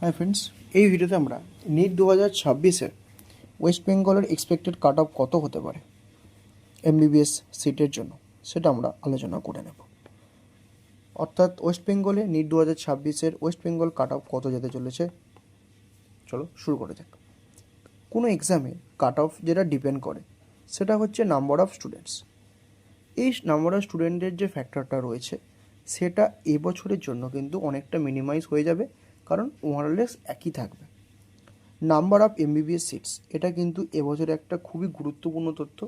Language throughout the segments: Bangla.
হাই ফ্রেন্ডস, এই ভিডিওতে আমরা নিট 2026-এর ওয়েস্ট বেঙ্গলের এক্সপেক্টেড কাট অফ কত হতে পারে এমবিবিএস সিটের জন্য সেটা আমরা আলোচনা করে নেব। অর্থাৎ ওয়েস্ট বেঙ্গলে নিট 2026-এর ওয়েস্ট বেঙ্গল কাট অফ কত যেতে চলেছে, চলো শুরু করে যাক। কোনো এক্সামে কাট অফ যেটা ডিপেন্ড করে সেটা হচ্ছে নাম্বার অফ স্টুডেন্টস। এই নাম্বার অফ স্টুডেন্টের যে ফ্যাক্টরটা রয়েছে সেটা এবছরের জন্য কিন্তু অনেকটা মিনিমাইজ হয়ে যাবে, কারণ মোরালেস একই থাকবে। নাম্বার অফ এমবিবিএস সিটস এটা কিন্তু এবছরে একটা খুবই গুরুত্বপূর্ণ তথ্য,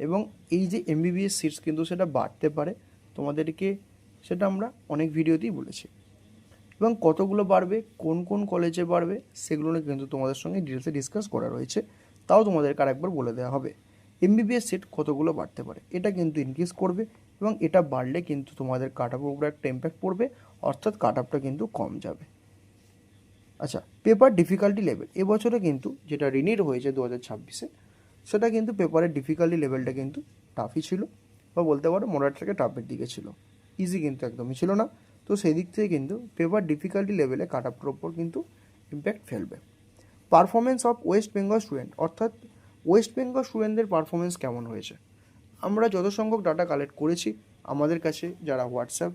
এবং এই যে এমবিবিএস সিটস কিন্তু সেটা বাড়তে পারে, তোমাদেরকে সেটা আমরা অনেক ভিডিওতেই বলেছি। এবং কতগুলো বাড়বে, কোন কোন কলেজে বাড়বে, সেগুলো নিয়ে কিন্তু তোমাদের সঙ্গে ডিটেলসে ডিসকাস করা রয়েছে। তাও তোমাদেরকে আরেকবার বলে দেওয়া হবে এমবিবিএস সিট কতগুলো বাড়তে পারে। এটা কিন্তু ইনক্রিজ করবে, এবং এটা বাড়লে কিন্তু তোমাদের কাট আপের উপরে একটা ইম্প্যাক্ট পড়বে, অর্থাৎ কাট আপটা কিন্তু কম যাবে। আচ্ছা, পেপার ডিফিকাল্টি লেভেল এবছরে কিন্তু যেটা রিনিড হয়েছে 2026-এ, সেটা কিন্তু পেপারের ডিফিকাল্টি লেভেলটা কিন্তু টাফই ছিল, বা বলতে পারো মডারেট থেকে টাফের দিকে ছিল, ইজি কিন্তু একদমই ছিল না। তো সেই দিক থেকে কিন্তু পেপার ডিফিকাল্টি লেভেলে কাট আপটার ওপর কিন্তু ইম্প্যাক্ট ফেলবে। Performance of West Bengal student, অর্থাৎ ওয়েস্ট বেঙ্গল স্টুডেন্টদের পারফরমেন্স কেমন হয়েছে। আমরা যত সংখ্যক ডাটা কালেক্ট করেছি, আমাদের কাছে যারা হোয়াটসঅ্যাপ,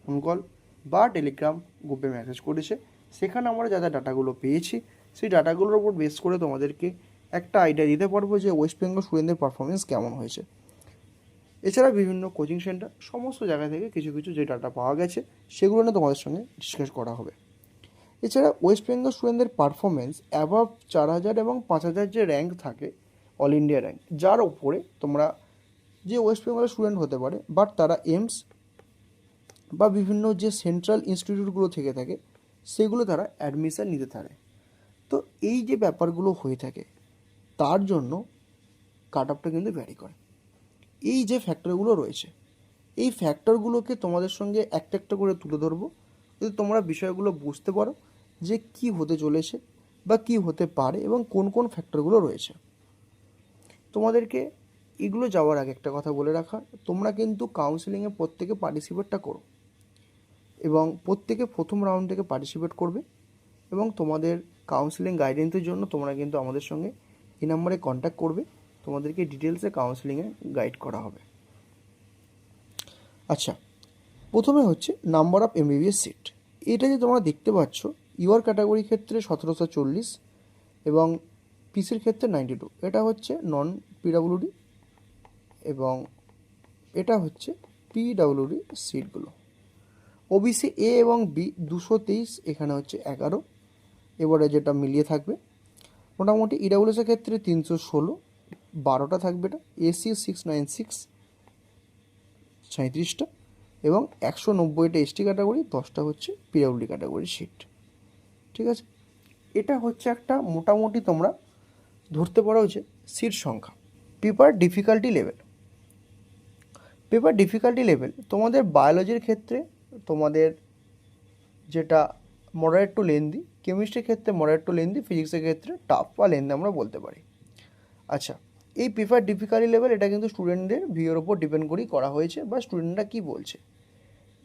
ফোন কল বা টেলিগ্রাম গ্রুপে মেসেজ করেছে, সেখানে আমরা যা যা ডাটাগুলো পেয়েছি, সেই ডাটাগুলোর ওপর বেস করে তোমাদেরকে একটা আইডিয়া দিতে পারবো যে ওয়েস্ট বেঙ্গল স্টুডেন্টদের পারফরমেন্স কেমন হয়েছে। এছাড়া বিভিন্ন কোচিং সেন্টার, সমস্ত জায়গা থেকে কিছু কিছু যে ডাটা পাওয়া গেছে সেগুলো নিয়ে তোমাদের সঙ্গে ডিসকাস করা হবে। এছাড়া ওয়েস্ট বেঙ্গল স্টুডেন্টদের পারফরমেন্স অ্যাবাভ 4000 এবং 5000 যে র্যাঙ্ক থাকে, অল ইন্ডিয়া র্যাঙ্ক, যার ওপরে তোমরা যে ওয়েস্ট বেঙ্গলের স্টুডেন্ট হতে পারে, বাট তারা এইমস বা বিভিন্ন যে সেন্ট্রাল ইনস্টিটিউটগুলো থেকে থাকে সেগুলো তারা অ্যাডমিশান নিতে থাকে। তো এই যে ব্যাপারগুলো হয়ে থাকে, তার জন্য কাট আপটা কিন্তু ভ্যারি করে। এই যে ফ্যাক্টরগুলো রয়েছে, এই ফ্যাক্টরগুলোকে তোমাদের সঙ্গে একটা একটা করে তুলে ধরবো, যদি তোমরা বিষয়গুলো বুঝতে পারো যে কি হতে চলেছে বা কি হতে পারে এবং কোন কোন ফ্যাক্টরগুলো রয়েছে। তোমাদেরকে এগুলো যাওয়ার আগে একটা কথা বলে রাখা, তোমরা কিন্তু কাউন্সেলিংয়ে প্রত্যেকে পার্টিসিপেটটা করো, এবং প্রত্যেকে প্রথম রাউন্ড থেকে পার্টিসিপেট করবে। এবং তোমাদের কাউন্সেলিং গাইডেন্সের জন্য তোমরা কিন্তু আমাদের সঙ্গে এই নাম্বারে কন্ট্যাক্ট করবে, তোমাদেরকে ডিটেলসে কাউন্সেলিংয়ে গাইড করা হবে। আচ্ছা, প্রথমে হচ্ছে নাম্বার অফ এমবিবিএস সিট। এটা যে তোমরা দেখতে পাচ্ছ, ইউআর ক্যাটাগরির ক্ষেত্রে 1740 এবং পিসির ক্ষেত্রে 92, এটা হচ্ছে নন পিডাব্লিউডি, এবং এটা হচ্ছে পিডাব্লিউডি সিটগুলো। ওবিসি এ এবং বি 223, এখানে হচ্ছে 11, এবারে যেটা মিলিয়ে থাকবে। মোটামুটি ইডাব্লিউএসের ক্ষেত্রে 316, 12টা থাকবে, এটা এসি 696, 37টা, এবং 190টা এসটি ক্যাটাগরি, 10টা হচ্ছে পিডাব্লিউডি ক্যাটাগরির সিট। ঠিক আছে, এটা হচ্ছে একটা মোটামুটি তোমরা ধরতে পারো যে সিট সংখ্যা। Paper difficulty level, paper difficulty level তোমাদের বায়োলজির ক্ষেত্রে তোমাদের যেটা মডারেট টু লেন্দি, কেমিস্ট্রির ক্ষেত্রে মডারেট টু লেন্দি, ফিজিক্সের ক্ষেত্রে টাফ বা লেন্দি আমরা বলতে পারি। আচ্ছা, এই পেপার ডিফিকাল্টি লেভেল এটা কিন্তু স্টুডেন্টদের ভিউর ওপর ডিপেন্ড করেই করা হয়েছে, বা স্টুডেন্টরা কী বলছে।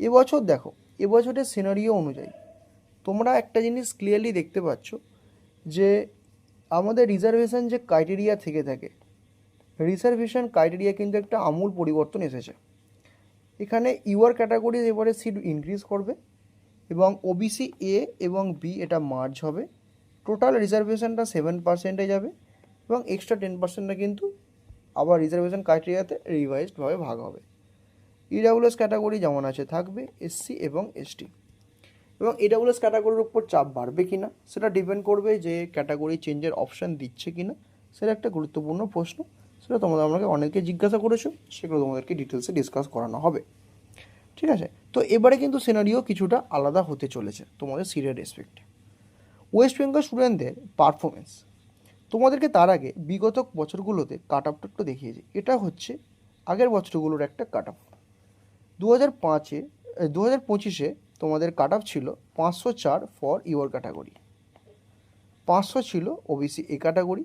এবছর দেখো, এবছরের সিনারিও অনুযায়ী তোমরা একটা জিনিস ক্লিয়ারলি দেখতে পাচ্ছ যে আমাদের রিজার্ভেশন যে ক্রাইটেরিয়া থেকে থাকে, রিজার্ভেশন ক্রাইটেরিয়া কিন্তু একটা আমূল পরিবর্তন এসেছে। এখানে ইউআর ক্যাটাগরি এবারে সিট ইনক্রিজ করবে, এবং ওবিসি এ এবং বি এটা মার্জ হবে। টোটাল রিজার্ভেশনটা 7%-এ যাবে, এবং এক্সট্রা 10%টা কিন্তু আবার রিজার্ভেশন ক্রাইটেরিয়াতে রিভাইজডভাবে ভাগ হবে। ইডাব্লিউএস ক্যাটাগরি যেমন আছে থাকবে, এসসি এবং এসটি। এবং ইডাব্লিউএস ক্যাটাগরির উপর চাপ বাড়বে কি না সেটা ডিপেন্ড করবে যে ক্যাটাগরি চেঞ্জের অপশান দিচ্ছে কি না, সেটা একটা গুরুত্বপূর্ণ প্রশ্ন। সেটা তোমরা আমাকে অনেকে জিজ্ঞাসা করেছো, সেগুলো তোমাদেরকে ডিটেলসে ডিসকাস করানো হবে। ঠিক আছে, তো এবারে কিন্তু সিনারিও কিছুটা আলাদা হতে চলেছে তোমাদের সিটের রেসপেক্টে। ওয়েস্ট বেঙ্গল স্টুডেন্টদের পারফরমেন্স, তোমাদেরকে তার আগে বিগত বছরগুলোতে কাট আপটা একটু দেখিয়েছি। এটা হচ্ছে আগের বছরগুলোর একটা কাট আপ। 2025-এ তোমাদের কাট আপ ছিল 504 ফর ইউর ক্যাটাগরি, 500 ছিল ওবিসি এ ক্যাটাগরি,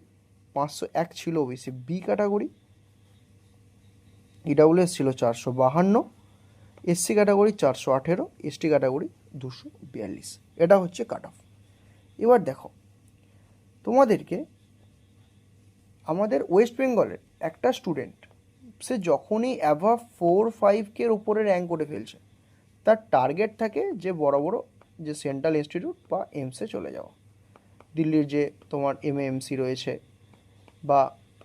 501 ছিল ওবিসি বি ক্যাটাগরি, ইডাব্লিউএস ছিল 452, এসসি ক্যাটাগরি 418, এসটি ক্যাটাগরি 242। এটা হচ্ছে কাট অফ। এবার দেখো, তোমাদেরকে আমাদের ওয়েস্ট বেঙ্গলের একটা স্টুডেন্ট সে যখনই অ্যাভাব 4-5 ওপরে র্যাঙ্ক করে ফেলছে, তার টার্গেট থাকে যে বড় বড় যে সেন্ট্রাল ইনস্টিটিউট বা এমসে চলে যাওয়া। দিল্লির যে তোমার এমএএমসি রয়েছে বা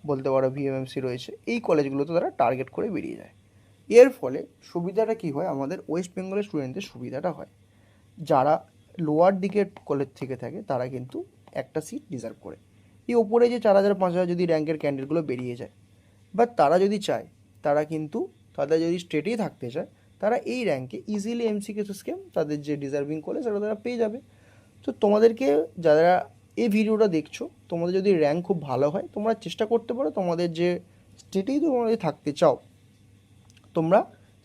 বলতে পারো ভিএমএমসি রয়েছে, এই কলেজগুলোতে তারা টার্গেট করে বেরিয়ে যায়। এর ফলে সুবিধাটা কী হয়, আমাদের ওয়েস্ট বেঙ্গলের স্টুডেন্টদের সুবিধাটা হয়, যারা লোয়ার দিকের কলেজ থেকে থাকে তারা কিন্তু একটা সিট ডিজার্ভ করে। এই ওপরে যে 4,000-5,000 যদি র্যাঙ্কের ক্যান্ডিডেটগুলো বেরিয়ে যায়, বা তারা যদি চায়, তারা কিন্তু তাদের যদি স্টেটেই থাকতে চায়, তারা এই র্যাঙ্কে ইজিলি এমসিকিউ স্কিম তাদের যে ডিজার্ভিং কলেজ সেটা তারা পেয়ে যাবে। তো তোমাদেরকে যারা এই ভিডিওটা দেখছো, তোমাদের যদি র্যাঙ্ক খুব ভালো হয়, তোমরা চেষ্টা করতে পারো তোমাদের যে স্টেটেই তোমরা যদি থাকতে চাও, তোমরা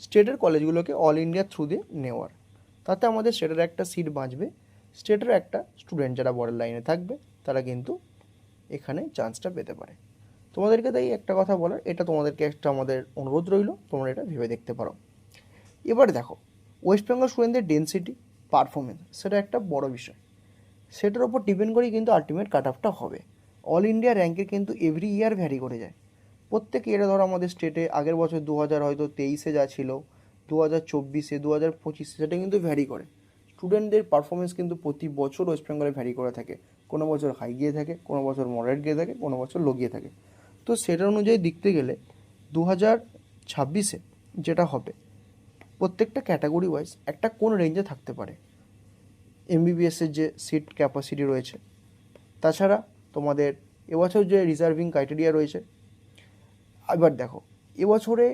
স্টেটের কলেজগুলোকে অল ইন্ডিয়া থ্রু দিয়ে নেওয়ার। তাতে আমাদের স্টেটের একটা সিট বাঁচবে, স্টেটের একটা স্টুডেন্ট যারা বর্ডার লাইনে থাকবে তারা কিন্তু এখানে চান্সটা পেতে পারে। তোমাদেরকে তাই একটা কথা বলার, এটা তোমাদেরকে একটা আমাদের অনুরোধ রইল, তোমরা এটা ভেবে দেখতে পারো। এবার দেখো, ওয়েস্ট বেঙ্গল স্টুডেন্টদের ডেনসিটি, পারফরমেন্স, সেটা একটা বড় বিষয়। সেটার ওপর ডিপেন্ড করেই কিন্তু আলটিমেট কাট অফটা হবে। অল ইন্ডিয়া র্যাঙ্কের কিন্তু এভরি ইয়ার ভ্যারি করে যায়। প্রত্যেক ইয়ারে ধরো আমাদের স্টেটে আগের বছর 2023 যা ছিল, 2024, 2025 সেটা কিন্তু ভ্যারি করে। স্টুডেন্টদের পারফরমেন্স কিন্তু প্রতি বছর ওয়েস্ট বেঙ্গলে ভ্যারি করে থাকে। কোনো বছর হাই গিয়ে থাকে, কোনো বছর মডারেট গিয়ে থাকে, কোনো বছর লো গিয়ে থাকে। তো সেটা অনুযায়ী দেখতে গেলে 2026 যেটা হবে, প্রত্যেকটা ক্যাটাগরি ওয়াইজ একটা কোন রেঞ্জে থাকতে পারে এমবিবিএসের যে সিট ক্যাপাসিটি রয়েছে। তাছাড়া তোমাদের এবছর যে রিজার্ভিং ক্রাইটেরিয়া রয়েছে। এবার দেখো, এবছরে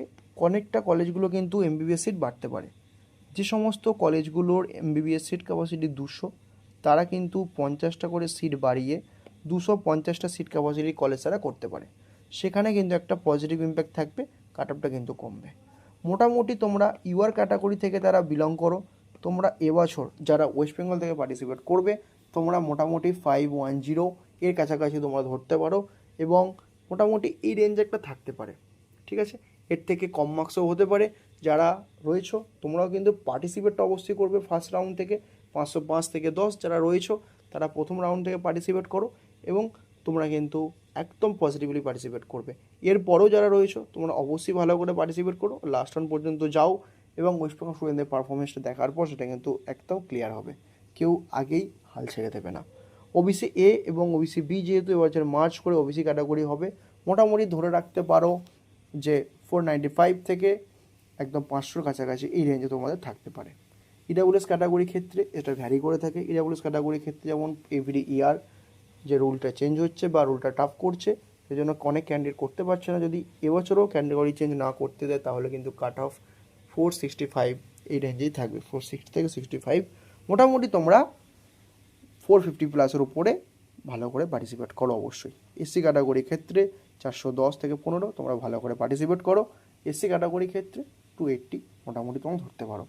অনেকটা কলেজগুলো কিন্তু এমবিবিএস সিট বাড়তে পারে। যে সমস্ত কলেজগুলোর এমবিবিএস সিট ক্যাপাসিটি 200, তারা কিন্তু 50টা করে সিট বাড়িয়ে 250টা সিট ক্যাপাসিটির কলেজ তারা করতে পারে। সেখানে কিন্তু একটা পজিটিভ ইম্প্যাক্ট থাকবে, কাট অফটা কিন্তু কমবে। মোটামুটি তোমরা ইউআর ক্যাটাগরি থেকে তারা বিলং করো, তোমরা এবছর যারা ওয়েস্ট বেঙ্গল থেকে পার্টিসিপেট করবে, তোমরা মোটামুটি 510 এর কাছাকাছি তোমরা ধরতে পারো, এবং মোটামুটি এই রেঞ্জে একটা থাকতে পারে। ঠিক আছে, এর থেকে কম মার্কসও হতে পারে। যারা রয়েছো তোমরাও কিন্তু পার্টিসিপেটটা অবশ্যই করবে ফার্স্ট রাউন্ড থেকে। 505 থেকে 10 যারা রয়েছো তারা প্রথম রাউন্ড থেকে পার্টিসিপেট করো, এবং তোমরা কিন্তু একদম পজিটিভলি পার্টিসিপেট করবে। এরপরেও যারা রয়েছো তোমরা অবশ্যই ভালো করে পার্টিসিপেট করো, লাস্ট রাউন্ড পর্যন্ত যাও, এবং ওয়েস্ট বেঙ্গল স্টুডেন্টদের পারফরমেন্সটা দেখার পর সেটা কিন্তু একদম ক্লিয়ার হবে। কেউ আগেই হাল ছেড়ে দেবে না। ওবিসি এ এবং ওবিসি বি যেহেতু এবছর মার্চ করে ওবিসি ক্যাটাগরি হবে, মোটামুটি ধরে রাখতে পারো যে 495 থেকে একদম 500 কাছাকাছি এই রেঞ্জে তোমাদের থাকতে পারে। ইডাব্লিউএস ক্যাটাগরির ক্ষেত্রে এটা ভ্যারি করে থাকে। ইডাব্লিউএস ক্যাটাগরির ক্ষেত্রে যেমন এভরি ইয়ার যে রুলটা চেঞ্জ হচ্ছে বা রুলটা টাফ করছে, সেজন্য অনেক ক্যান্ডিডেট করতে পারছে না। যদি এবছরও ক্যাটাগরি চেঞ্জ না করতে দেয়, তাহলে কিন্তু কাট অফ 465 এই রেঞ্জেই থাকবে, 460 থেকে 65। মোটামুটি তোমরা 450 প্লাসের উপরে ভালো করে পার্টিসিপেট করো অবশ্যই। এসসি ক্যাটাগরির ক্ষেত্রে 410 থেকে 15 তোমরা ভালো করে পার্টিসিপেট করো। এসসি ক্যাটাগরির ক্ষেত্রে 280 মোটামুটি তোমরা ধরতে পারো।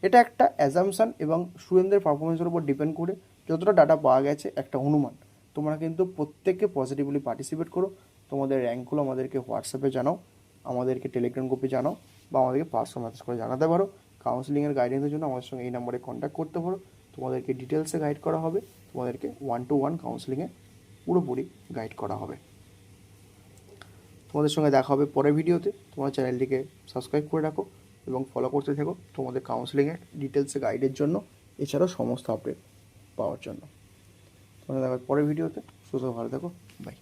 এটা একটা অ্যাজামশান এবং স্টুডেন্টদের পারফরমেন্সের উপর ডিপেন্ড করে যতটা ডাটা পাওয়া গেছে একটা অনুমান। তোমরা কিন্তু প্রত্যেককে পজিটিভলি পার্টিসিপেট করো। তোমাদের র্যাঙ্কগুলো আমাদেরকে হোয়াটসঅ্যাপে জানাও, আমাদেরকে টেলিগ্রাম গ্রুপে জানাও, বা আমাদেরকে পার্সোনাল মেসেজ করে জানাতে পারো। কাউন্সিলিংয়ের গাইডেন্সের জন্য আমাদের সঙ্গে এই নাম্বারে কন্ট্যাক্ট করতে পারো। তোমাদেরকে ডিটেলসে গাইড করা হবে, তোমাদেরকে 1-to-1 কাউন্সিলিংয়ে পুরোপুরি গাইড করা হবে। তোমাদের সঙ্গে দেখা হবে পরের ভিডিওতে। তোমার চ্যানেলটিকে সাবস্ক্রাইব করে রাখো এবং ফলো করতে থেকো তোমাদের কাউন্সিলিংয়ের ডিটেলসে গাইডের জন্য, এছাড়াও সমস্ত আপডেট পাওয়ার জন্য। তোমরা দেখা পরের ভিডিওতে। সুস্থ ভালো থেকো, বাই।